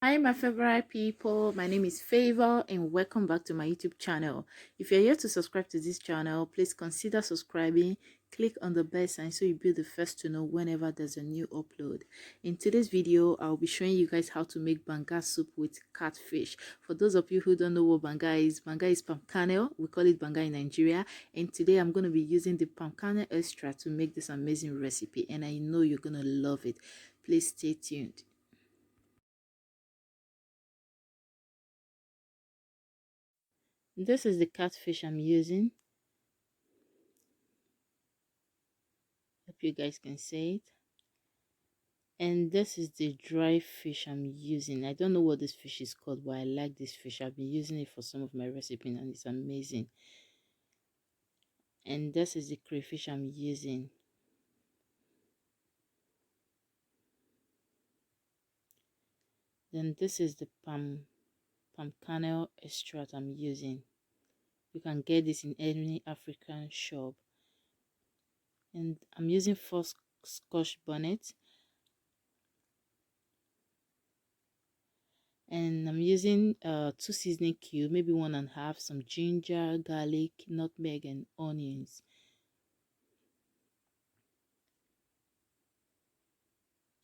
Hi, my favorite people. My name is Favor, and welcome back to my YouTube channel. If you're here to subscribe to this channel, please consider subscribing. Click on the bell sign so you'll be the first to know whenever there's a new upload. In today's video, I'll be showing you guys how to make banga soup with catfish. For those of you who don't know what banga is palm kernel. We call it banga in Nigeria. And today I'm going to be using the palm kernel extract to make this amazing recipe, and I know you're going to love it. Please stay tuned. This is the catfish I'm using. Hope you guys can see it. And this is the dry fish I'm using. I don't know what this fish is called, but I like this fish. I've been using it for some of my recipes and it's amazing. And this is the crayfish I'm using. Then this is the palm kernel extract I'm using. You can get this in any African shop. And I'm using first scotch bonnet. And I'm using 2 seasoning cubes, maybe 1.5, some ginger, garlic, nutmeg, and onions.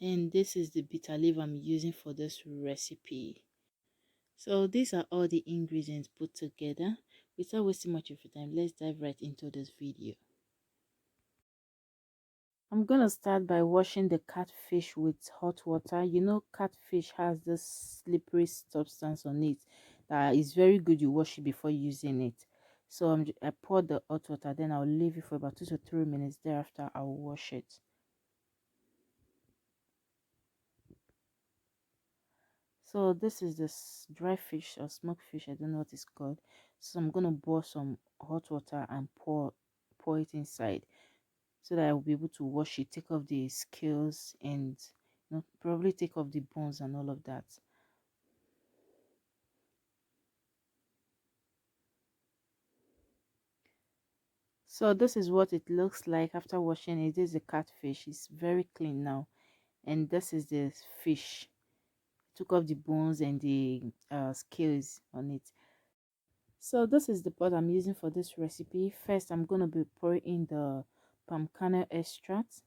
And this is the bitter leaf I'm using for this recipe. So these are all the ingredients put together. Without wasting much of your time, let's dive right into this video. I'm gonna start by washing the catfish with hot water. You know, catfish has this slippery substance on it that is very good you wash it before using it. So I pour the hot water, then I'll leave it for about 2 to 3 minutes. Thereafter, I'll wash it. So this is this dry fish or smoked fish, I don't know what it's called. So I'm gonna boil some hot water and pour it inside so that I will be able to wash it, take off the scales, and probably take off the bones and all of that. So this is what it looks like after washing it. This is a catfish. It's very clean now. And this is the fish. Took off the bones and the scales on it. So this is the pot I'm using for this recipe. First, I'm going to be pouring in the palm kernel extract.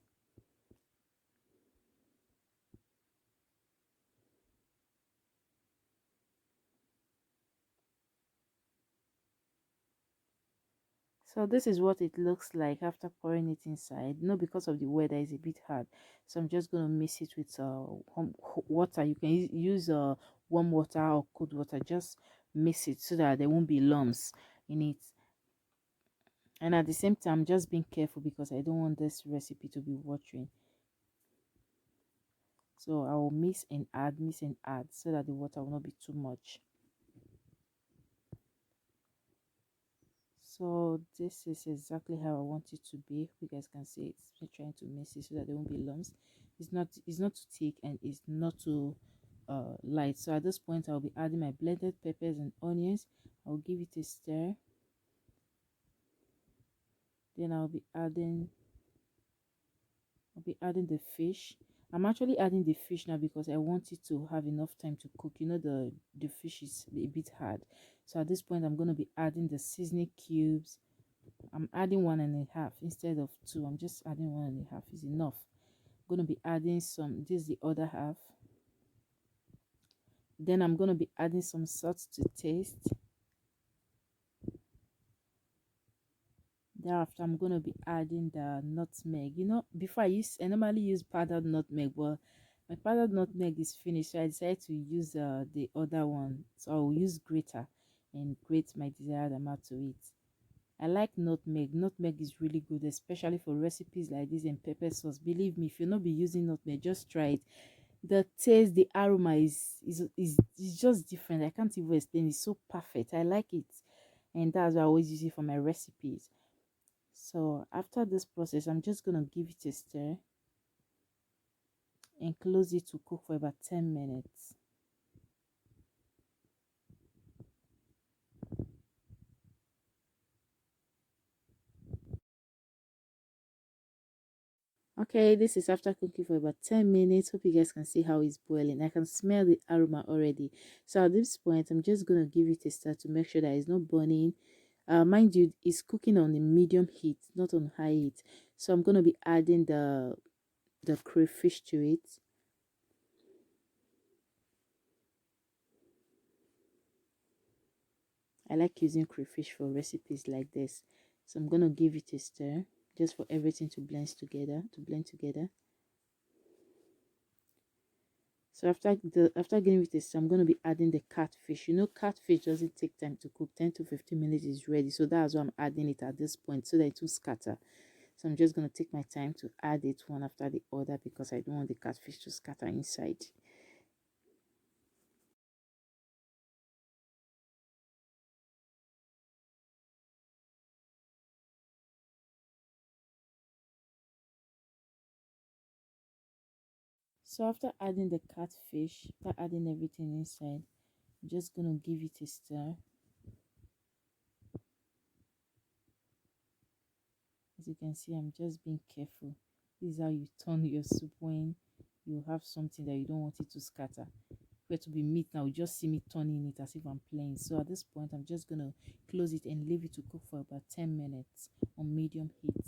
So this is what it looks like after pouring it inside. No, because of the weather, it's a bit hard. So I'm just going to mix it with water. You can use warm water or cold water. Just mix it so that there won't be lumps in it. And at the same time, just being careful because I don't want this recipe to be watering. So I will mix and add so that the water will not be too much. So this is exactly how I want it to be. You guys can see it's me trying to mix it so that there won't be lumps. It's not too thick and it's not too light. So at this point I'll be adding my blended peppers and onions. I'll give it a stir. Then I'll be adding the fish. I'm actually adding the fish now because I want it to have enough time to cook. You know, the fish is a bit hard. So at this point I'm going to be adding the seasoning cubes. I'm adding 1.5 instead of 2. I'm just adding 1.5 is enough. I'm going to be adding some, this is the other half. Then I'm going to be adding some salt to taste. Thereafter, I'm going to be adding the nutmeg. You know, before I normally use powdered nutmeg, but my powdered nutmeg is finished, so I decided to use the other one. So I'll use grater and grate my desired amount to it. I like nutmeg. Nutmeg is really good, especially for recipes like this and pepper sauce. Believe me, if you're not be using nutmeg, just try it. The taste, the aroma is just different. I can't even explain. It's so perfect. I like it, and that's why I always use it for my recipes. So after this process, I'm just gonna give it a stir and close it to cook for about 10 minutes. Okay, this is after cooking for about 10 minutes. Hope you guys can see how it's boiling. I can smell the aroma already. So at this point, I'm just going to give it a stir to make sure that it's not burning. Mind you, it's cooking on a medium heat, not on high heat. So I'm going to be adding the crayfish to it. I like using crayfish for recipes like this. So I'm going to give it a stir just for everything to blend together. So after giving it a stir, I'm going to be adding the catfish. You know, catfish doesn't take time to cook. 10 to 15 minutes is ready. So that's why I'm adding it at this point so that it will scatter. So I'm just going to take my time to add it one after the other because I don't want the catfish to scatter inside. So after adding the catfish, after adding everything inside, I'm just going to give it a stir. As you can see, I'm just being careful. This is how you turn your soup when you have something that you don't want it to scatter. Where to be meat now, you just see me turning it as if I'm playing. So at this point, I'm just going to close it and leave it to cook for about 10 minutes on medium heat.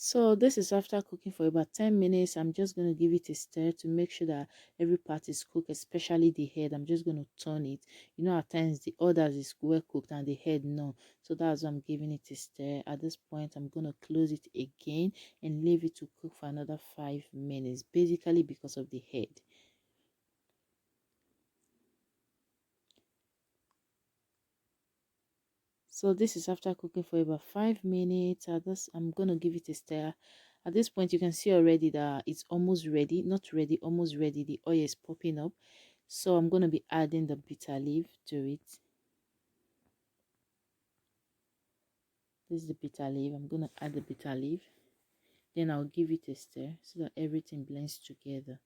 So this is after cooking for about 10 minutes. I'm just going to give it a stir to make sure that every part is cooked, especially the head. I'm just going to turn it. You know, at times the others is well cooked and the head no. So that's why I'm giving it a stir. At this point, I'm going to close it again and leave it to cook for another 5 minutes, basically because of the head. So this is after cooking for about 5 minutes. I'm gonna give it a stir. At this point, you can see already that it's almost ready. Not ready, almost ready. The oil is popping up. So I'm gonna be adding the bitter leaf to it. This is the bitter leaf. I'm gonna add the bitter leaf. Then I'll give it a stir so that everything blends together.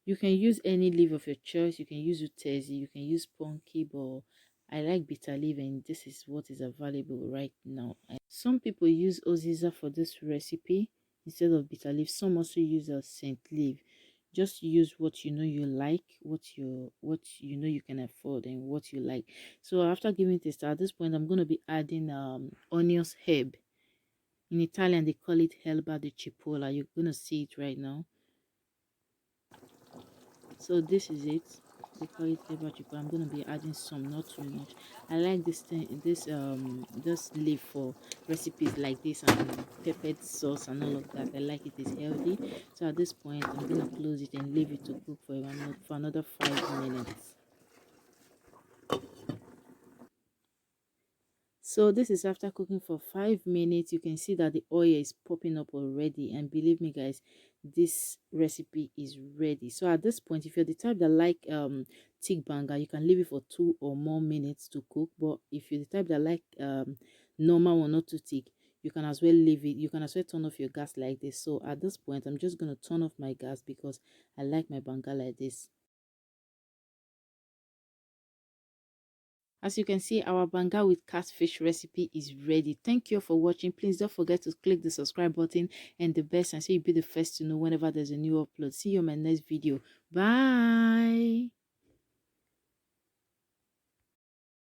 You can use any leaf of your choice. You can use utezi, you can use punky, but I like bitter leaf and this is what is available right now. Some people use oziza for this recipe instead of bitter leaf. Some also use a scent leaf. Just use what you know you like, what you know you can afford and what you like. So after giving it a start, at this point I'm going to be adding onions herb. In Italian they call it herba di cipolla. You're going to see it right now. So this is it. They call it herba cipolla. I'm going to be adding some, not too much. I like this leaf for recipes like this and peppered sauce and all of that. I like it. It's healthy. So at this point I'm going to close it and leave it to cook for another 5 minutes. So this is after cooking for 5 minutes. You can see that the oil is popping up already, and believe me guys, this recipe is ready. So at this point, if you're the type that like thick banga, you can leave it for 2 or more minutes to cook. But if you're the type that like normal one, not too thick, you can as well leave it. You can as well turn off your gas like this. So at this point, I'm just going to turn off my gas because I like my banga like this. As you can see, our banga with catfish recipe is ready. Thank you for watching. Please don't forget to click the subscribe button and the bell, and so you'll be the first to know whenever there's a new upload. See you in my next video. Bye.